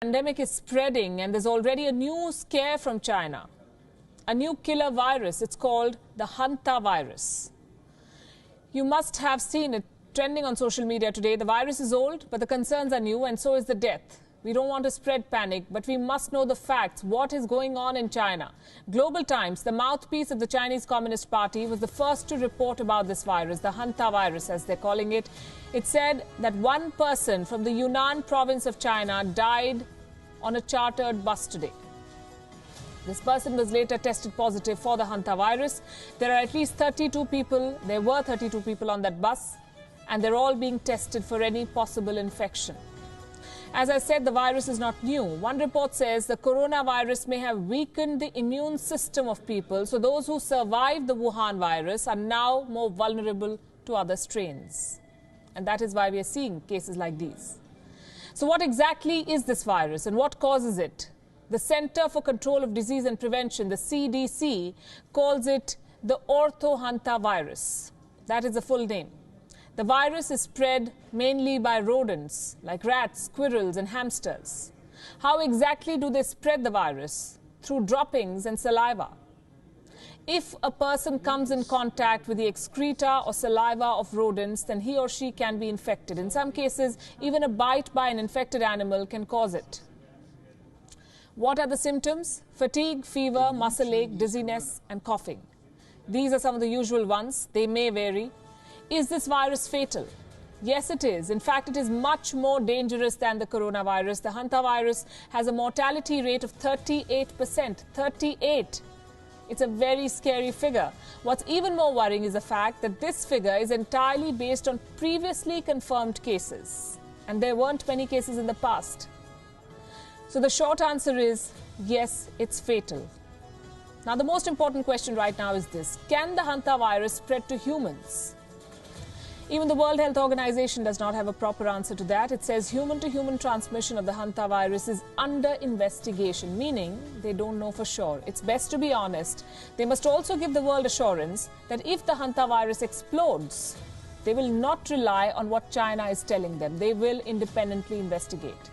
Pandemic is spreading and there's already a new scare from China. A new killer virus. It's called the Hanta virus. You must have seen it trending on social media today. The virus is old, but the concerns are new, and so is the death. We don't want to spread panic, but we must know the facts. What is going on in China? Global Times, the mouthpiece of the Chinese Communist Party, was the first to report about this virus, the Hanta virus, as they're calling it. It said that one person from the Yunnan province of China died on a chartered bus today. This person was later tested positive for the Hanta virus. There are at least 32 people. There were 32 people on that bus, and they're all being tested for any possible infection. As I said, the virus is not new. One report says the coronavirus may have weakened the immune system of people, so those who survived the Wuhan virus are now more vulnerable to other strains. And that is why we are seeing cases like these. So what exactly is this virus and what causes it? The Center for Control of Disease and Prevention, the CDC, calls it the ortho-Hanta virus. That is the full name. The virus is spread mainly by rodents like rats, squirrels and hamsters. How exactly do they spread the virus? Through droppings and saliva. If a person comes in contact with the excreta or saliva of rodents, then he or she can be infected. In some cases, even a bite by an infected animal can cause it. What are the symptoms? Fatigue, fever, muscle ache, dizziness and coughing. These are some of the usual ones. They may vary. Is this virus fatal? Yes, it is. In fact, it is much more dangerous than the coronavirus. The Hanta virus has a mortality rate of 38%. 38%. It's a very scary figure. What's even more worrying is the fact that this figure is entirely based on previously confirmed cases. And there weren't many cases in the past. So the short answer is, yes, it's fatal. Now, the most important question right now is this: can the Hanta virus spread to humans? Even the World Health Organization does not have a proper answer to that. It says human-to-human transmission of the Hanta virus is under investigation, meaning they don't know for sure. It's best to be honest. They must also give the world assurance that if the Hanta virus explodes, they will not rely on what China is telling them. They will independently investigate.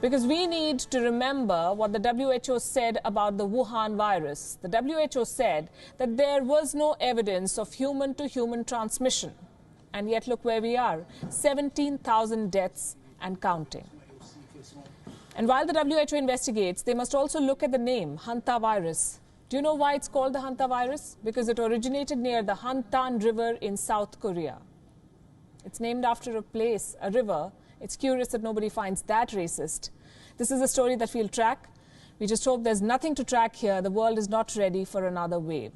Because we need to remember what the WHO said about the Wuhan virus. The WHO said that there was no evidence of human-to-human transmission. And yet look where we are, 17,000 deaths and counting. And while the WHO investigates, they must also look at the name, Hanta virus. Do you know why it's called the Hanta virus? Because it originated near the Hantan River in South Korea. It's named after a place, a river. It's curious that nobody finds that racist. This is a story that we'll track. We just hope there's nothing to track here. The world is not ready for another wave.